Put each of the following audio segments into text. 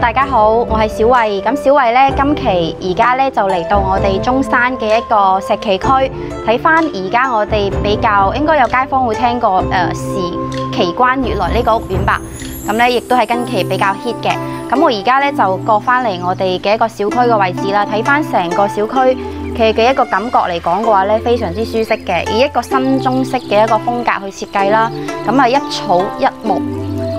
大家好，我係小慧。咁小慧咧，今期而家咧就嚟到我哋中山嘅一個石岐區，睇翻而家我哋比較應該有街坊會聽過奇關悅來呢個屋苑吧。咁咧亦都係近期比較 hit 嘅。咁我而家咧就過翻嚟我哋嘅一個小區嘅位置啦，睇翻成個小區嘅一個感覺嚟講嘅話咧，非常之舒適嘅，以一個新中式嘅一個風格去設計啦。咁啊，一草一木。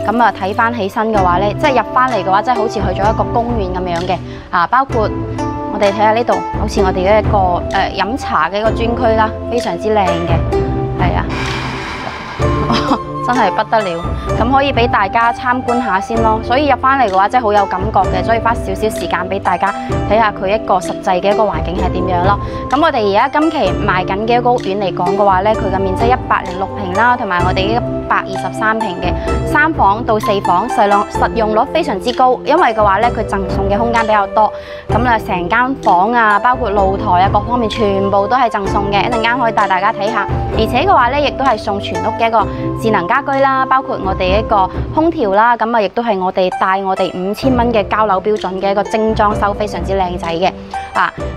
咁啊，睇翻起身嘅話咧，即係入翻嚟嘅話，即係好似去咗一個公園咁樣嘅啊！包括我哋睇下呢度，好似我哋嘅一個飲茶嘅一個專區啦，非常之靚嘅，係啊，真係不得了。咁可以俾大家參觀下先咯。所以入翻嚟嘅話，真係好有感覺嘅，所以花少少時間俾大家睇下佢一個實際嘅一個環境係點樣咯。咁我哋而家今期賣緊嘅一個屋苑嚟講嘅話咧，佢嘅面積106平啦，同埋我哋123平嘅3房到4房，實用率非常之高，因為嘅話咧，佢贈送嘅空間比較多，咁啊成間房啊，包括露台啊各方面全部都係贈送嘅，一陣間可以帶大家睇下。而且嘅話咧，亦都係送全屋嘅一個智能家居啦，包括我哋一個空調啦，咁啊亦都係我哋帶我哋5000蚊嘅交樓標準嘅一個精裝修，非常之靚仔嘅。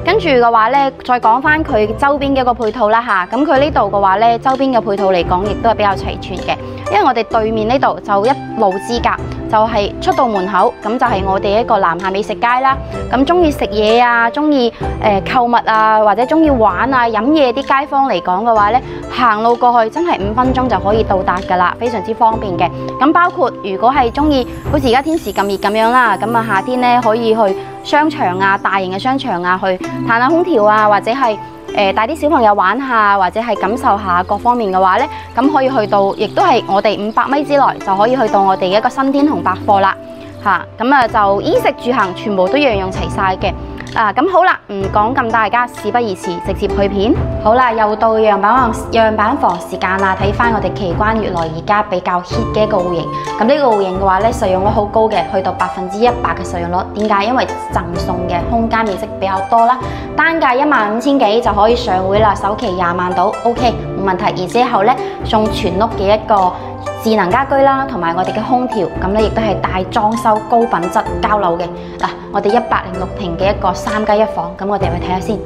跟住嘅話咧，再講翻佢周邊嘅一個配套啦嚇。咁佢呢度嘅話咧，周邊嘅配套嚟講，亦都係比較齊全嘅。因為我哋對面呢度就一路之隔，就係出到門口，咁就係我哋一個南下美食街啦。咁中意食嘢啊，中意購物啊，或者中意玩啊、飲嘢啲街坊嚟講嘅話咧，行路過去真係5分鐘就可以到達㗎啦，非常之方便嘅。咁包括如果係中意，好似而家天時咁熱咁樣啦，咁啊夏天咧可以去商場啊、大型嘅商場啊，去嘆下空調啊，或者係帶啲小朋友玩下，或者係感受下各方面嘅話咧，咁可以去到，亦都係我哋500米之內就可以去到我哋一個新天虹百貨啦，咁啊就衣食住行全部都樣樣齊晒嘅。咁好啦，唔講咁大家，事不宜遲，直接去片。好啦，又到樣板房時間啦，睇翻我哋奇關悅來而家比較 hit 嘅一個戶型。咁呢個戶型嘅話咧，實用率好高嘅，去到100%嘅實用率。點解？因為贈送嘅空間面積比較多啦，單價15000幾就可以上會啦，首期20萬到 ，OK 冇問題。而之後咧送全屋嘅一個智能家居啦，同埋我哋嘅空調，咁咧亦都係大裝修、高品質交樓嘅。我哋106平嘅一個3加1房，咁我哋去睇下先。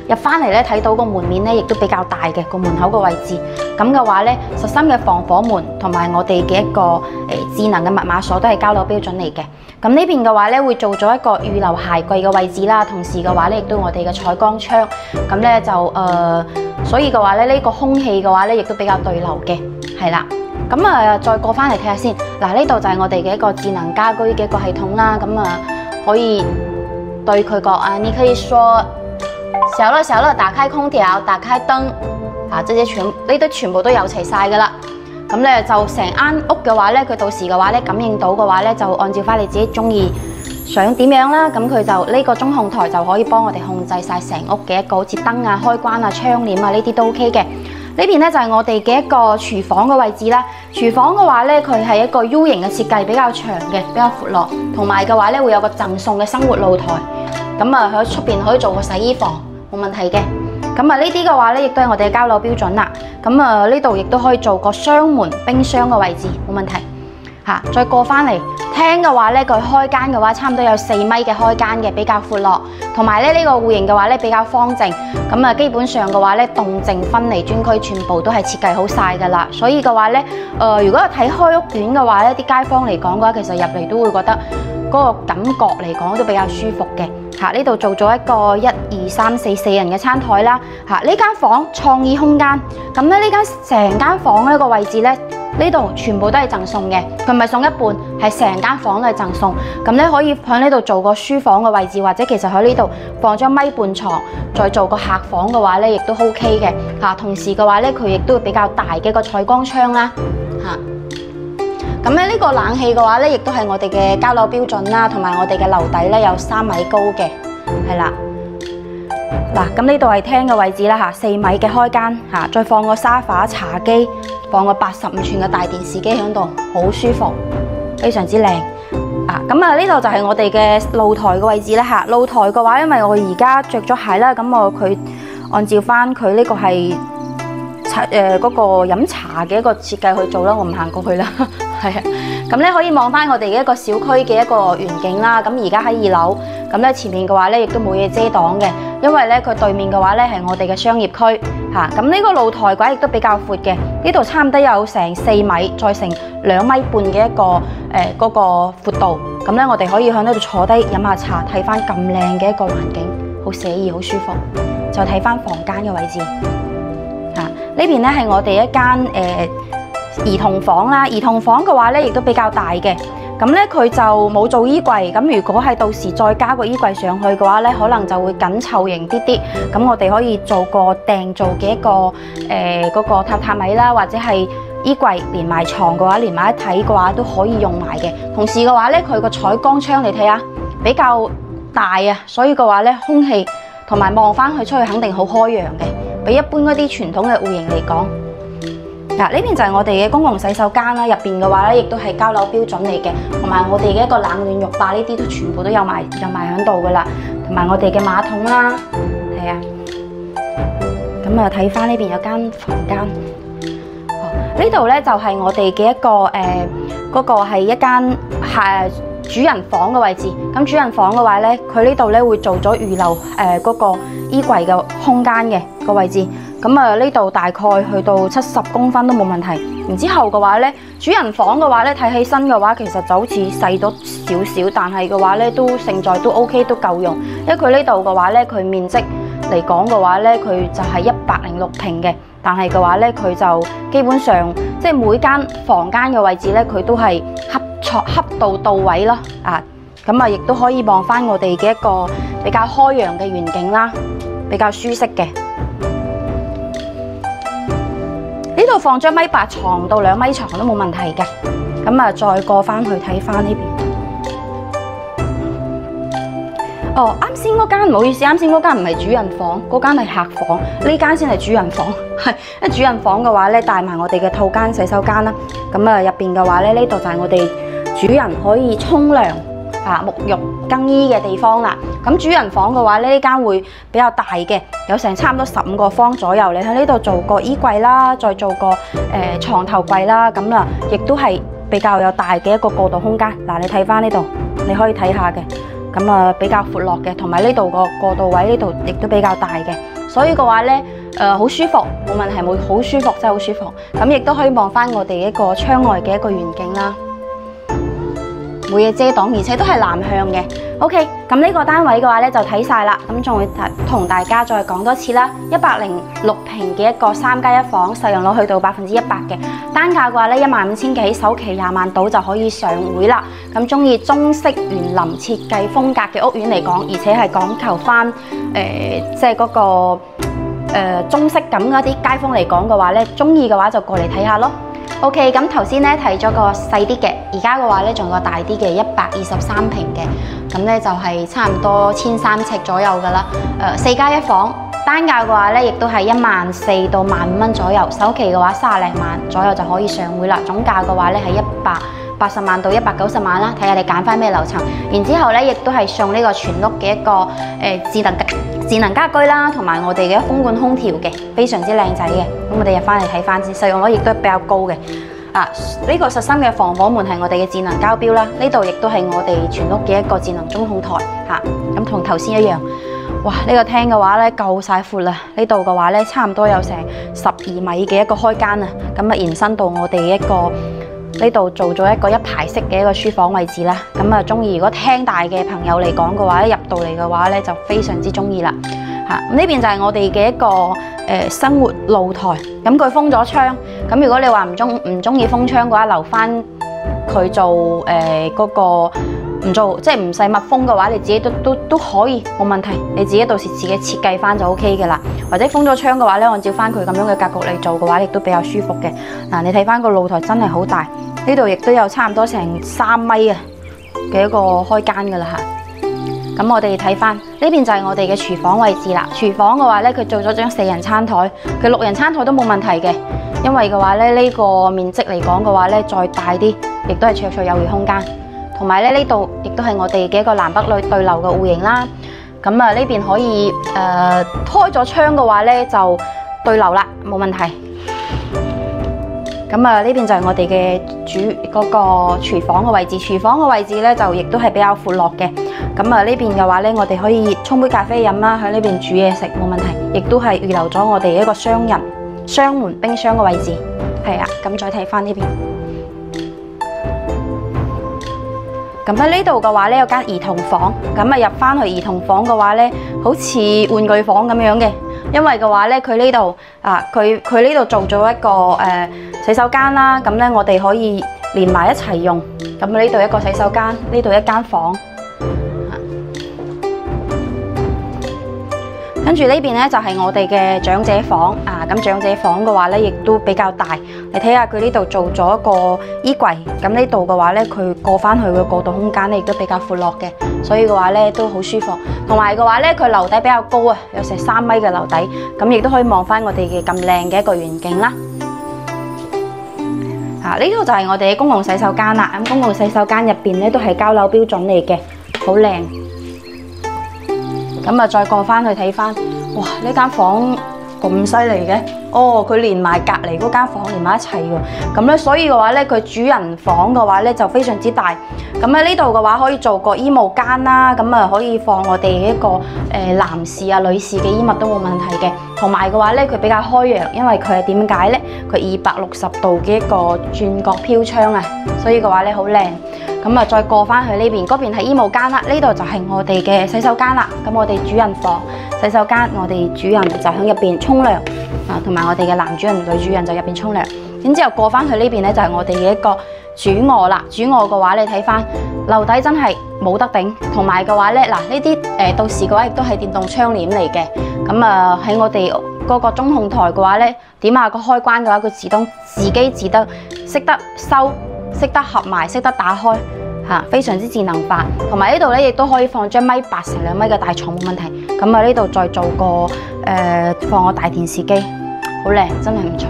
入翻嚟咧，睇到個門面咧，亦都比較大嘅個門口個位置。咁嘅話咧，實心嘅防火門同埋我哋嘅一個智能嘅密碼鎖都係交樓標準嚟嘅。咁呢邊嘅話咧，會做咗一個預留鞋櫃嘅位置啦，同時嘅話咧，亦都我哋嘅採光窗。咁咧就所以嘅話咧，呢個空氣嘅話咧，亦都比較對流嘅，係啦。咁再過翻嚟睇下先。呢度就係我哋嘅一個智能家居嘅一個系統啦。咁可以對佢講你可以說小樂，打開空調，打開燈，這些呢啲全部都有齊晒噶啦。咁咧就成間屋嘅話咧，佢到時嘅話咧感應到嘅話咧，就按照翻你自己中意想點樣啦。咁佢就呢個中控台就可以幫我哋控制晒成屋嘅一個好似燈啊、開關啊、窗簾啊呢啲都 OK 嘅。呢邊咧就係我哋嘅一個廚房嘅位置啦。廚房嘅話咧，佢係一個 U 型嘅設計，比較長嘅，比較闊落，同埋嘅話咧會有個贈送嘅生活露台。咁喺出邊可以做個洗衣房，冇問題嘅。咁呢啲嘅話咧，亦都係我哋嘅交樓標準啦。咁呢度亦都可以做個雙門冰箱嘅位置，冇問題。再過翻嚟廳嘅話咧，佢開間嘅話差唔多有4米嘅開間嘅，比較闊落。同埋咧呢個戶型嘅話咧比較方正，咁基本上嘅話咧動靜分離專區全部都係設計好晒噶啦。所以嘅話咧，如果睇開屋苑嘅話咧，啲街坊嚟講嘅話，其實入嚟都會覺得嗰個感覺嚟講都比較舒服嘅。呢度做咗一個1、2、3、4、4人嘅餐台啦。呢間房創意空間，咁咧呢間成間房呢個位置咧。呢度全部都係贈送嘅，佢唔係送一半，係成間房都係贈送。咁咧可以喺呢度做個書房嘅位置，或者其實喺呢度放張米半床，再做個客房嘅話咧，亦都 OK 嘅。同時嘅話咧，佢亦都會比較大嘅一個採光窗啦。咁咧呢個冷氣嘅話咧，亦都係我哋嘅交樓標準啦，同埋我哋嘅樓底咧有3米高嘅，係啦。咁呢度係廳嘅位置啦，4米嘅開間，再放個沙發、茶几，放個85寸嘅大電視機喺度，好舒服，非常之靚。呢度就係我哋嘅露台嘅位置啦。露台嘅話，因為我而家着咗鞋啦，咁佢按照翻佢呢個係嗰個飲茶嘅一個設計去做啦，我唔行過去啦。係啊，咁咧可以望翻我哋嘅一個小區嘅一個遠景啦。咁而家喺2樓，咁咧前面嘅話咧亦都冇嘢遮擋嘅，因為咧佢對面嘅話咧係我哋嘅商業區嚇。咁呢個露台嘅話亦都比較闊嘅，呢度差唔多有成4米，再成2米半嘅一個嗰個闊度。咁咧我哋可以喺呢度坐低飲下茶，睇翻咁靚嘅一個環境，好寫意，好舒服。就睇翻房間嘅位置嚇，呢邊咧係我哋一間兒童房啦。兒童房嘅話咧亦都比較大嘅，咁咧佢就冇做衣櫃。咁如果係到時再加個衣櫃上去嘅話咧，可能就會緊湊型啲啲。咁我哋可以做個訂做嘅一個嗰個榻榻米啦，或者係衣櫃連埋床嘅話，連埋一體嘅話都可以用埋嘅。同時嘅話咧，佢個採光窗你睇下比較大啊，所以嘅話咧空氣同埋望翻去出去肯定好開揚嘅，比一般嗰啲傳統嘅戶型嚟講。嗱，呢邊就係我哋嘅公共洗手間啦，入邊嘅話咧亦都係交樓標準嚟嘅，同埋我哋嘅一個冷暖浴霸呢啲都全部都有埋喺度噶啦，同埋我哋嘅馬桶啦，係啊。咁啊睇翻呢邊有間房間，呢度咧就係我哋嘅一個嗰個係一間主人房嘅位置。咁主人房嘅話咧，佢呢度咧會做咗預留嗰個衣櫃嘅空間嘅個位置。咁啊呢度大概去到70公分都冇問題。然之後嘅話咧，主人房嘅話咧睇起身嘅話，其實就好似細咗少少，但係嘅話咧都勝在都 OK 都夠用。因為佢呢度嘅話咧，佢面積嚟講嘅話咧，佢就係106平嘅。但係嘅話咧，佢就基本上即係每間房間嘅位置咧，佢都係恰到位咯。啊，咁啊亦都可以望翻我哋嘅一個比較開揚嘅遠景啦，比較舒適嘅。呢度放張1.8米床到2米床都冇問題嘅。咁啊，再過翻去睇翻呢邊。哦，啱先嗰間唔好意思，啱先嗰間唔係主人房，嗰間係客房，呢間先係主人房。係，因為主人房嘅話咧，帶埋我哋嘅套間洗手間啦。咁啊，入邊嘅話咧，呢度就係我哋主人可以沖涼、沐浴、更衣嘅地方啦。咁主人房嘅話咧，呢間會比較大嘅，有成差唔多15個方左右。你喺呢度做個衣櫃啦，再做個床頭櫃啦，咁啊，亦都係比較有大嘅一個過渡空間。嗱，你睇翻呢度，你可以睇下嘅。咁啊比較闊落嘅，同埋呢度個過渡位呢度亦都比較大嘅，所以嘅話咧，好舒服，冇問題，好舒服，真係好舒服。咁亦都可以望翻我哋一個窗外嘅一個遠景啦，冇嘢遮擋，而且都係南向嘅。OK， 咁呢個單位嘅話咧就睇晒啦，咁仲會同大家再講多次啦。106平嘅一個3+1房，實用率去到100%嘅，單價嘅話咧15000幾，首期20萬到就可以上會啦。咁中意中式園林設計風格嘅屋苑嚟講，而且係講求翻即係嗰個中式感嗰啲街坊嚟講嘅話咧，中意嘅話就過嚟睇下咯。OK， 咁頭先咧睇咗個細啲嘅，而家嘅話咧仲有個大啲嘅123平嘅，咁咧就係差唔多1300尺左右噶啦。4+1房，單價嘅話咧亦都係14000到15000蚊左右，首期嘅話30零萬左右就可以上會啦。總價嘅話咧係180萬到190萬啦，睇下你揀翻咩樓層。然之後咧亦都係送呢個全屋嘅一個智能家居啦，同埋我哋嘅風管空調嘅，非常之靚仔嘅。咁我哋入翻嚟睇翻先，實用率亦都比較高嘅。呢個實心嘅防火門係我哋嘅智能交標啦，呢度亦都係我哋全屋嘅一個智能中控台嚇。咁同頭先一樣，哇！呢個廳嘅話咧夠晒闊啦，呢度嘅話咧差唔多有成12米嘅一個開間啊，咁啊延伸到我哋一個。呢度做咗一個一排式嘅一個書房位置啦，咁啊中意如果廳大嘅朋友嚟講嘅話，入到嚟嘅話咧就非常之中意啦嚇。呢邊就係我哋嘅一個生活露台，咁佢封咗窗，咁如果你話唔中意封窗嘅話，留翻佢做嗰個唔做即係唔使密封嘅話，你自己都可以冇問題，你自己到時自己設計翻就 OK 嘅啦。或者封咗窗嘅話咧，按照翻佢咁樣嘅格局嚟做嘅話，亦都比較舒服嘅。嗱，你睇翻個露台真係好大。呢度亦都有差唔多成3米嘅一個開間噶啦嚇。咁我哋睇翻呢邊就係我哋嘅廚房位置啦。廚房嘅話咧，佢做咗張4人餐台，佢6人餐台都冇問題嘅。因為嘅話咧，呢個面積嚟講嘅話咧，再大啲，亦都係綽綽有餘空間。同埋咧，呢度亦都係我哋嘅一個南北對流嘅戶型啦。咁啊，呢邊可以開咗窗嘅話咧，就對流啦，冇問題。咁啊呢邊就係我哋嘅嗰個廚房嘅位置，廚房嘅位置咧就亦都係比較闊落嘅。咁啊呢邊嘅話咧，我哋可以沖杯咖啡飲啦，喺呢邊煮嘢食冇問題，亦都係預留咗我哋一個雙門冰箱嘅位置。係啊，咁再睇翻呢邊。咁喺呢度嘅話咧，有間兒童房，咁啊入翻去兒童房嘅話咧，好似玩具房咁樣嘅，因為嘅話咧，佢呢度啊，佢呢度做咗一個洗手間啦，咁咧我哋可以連埋一齊用。咁呢度一個洗手間，呢度一間房，跟住呢邊咧就係我哋嘅長者房啊。咁長者房嘅話咧，亦都比較大。你睇下佢呢度做咗一個衣櫃，咁呢度嘅話咧，佢過翻去嘅過渡空間咧，亦都比較闊落嘅，所以嘅話咧都好舒服。同埋嘅話咧，佢樓底比較高啊，有成3米嘅樓底，咁亦都可以望翻我哋嘅咁靚嘅一個遠景啦。呢度就係我哋嘅公共洗手間啦。咁公共洗手間入邊咧都係交樓標準嚟嘅，好靚。咁啊，再過翻去睇翻，哇！呢間房咁犀利嘅，哦，佢連埋隔離嗰間房連埋一齊嘅。咁咧，所以嘅話咧，佢主人房嘅話咧就非常之大。咁喺呢度嘅話可以做個衣帽間啦，咁啊可以放我哋一個男士啊、女士嘅衣物都冇問題嘅。同埋嘅話咧，佢比較開揚，因為佢係點解咧？佢260度嘅一個轉角飄窗啊，所以嘅話咧好靚。咁啊，再過翻去呢邊，嗰邊係衣帽間啦，呢度就係我哋嘅洗手間啦。咁我哋主人房、洗手間，我哋主人就喺入邊沖涼啊，同埋我哋嘅男主人、女主人就入邊沖涼。然之後過翻去呢邊咧，就係我哋嘅一個主臥啦。主臥嘅話，你睇翻樓底真係冇得頂，同埋嘅話咧，嗱呢啲到時嘅話亦都係電動窗簾嚟嘅。咁啊喺我哋嗰個中控台嘅話咧，點下個開關嘅話，佢自己識得收。識得合埋，識得打開，非常之智能化。同埋呢度咧，亦都可以放張1.8米乘2米嘅大床冇問題。咁啊，呢度再做個放個大電視機，好靚，真係唔錯。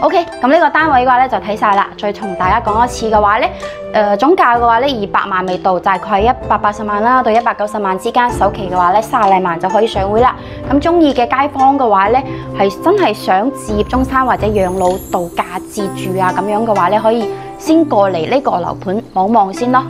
OK， 咁呢個單位嘅話咧就睇晒啦。再同大家講一次嘅話咧，總價嘅話咧200萬未到，大概180萬啦到190萬之間。首期嘅話咧30零萬就可以上會啦。咁中意嘅街坊嘅話咧，係真係想置業中山或者養老度假自住啊咁樣嘅話咧，可以先過嚟呢個樓盤望望先咯。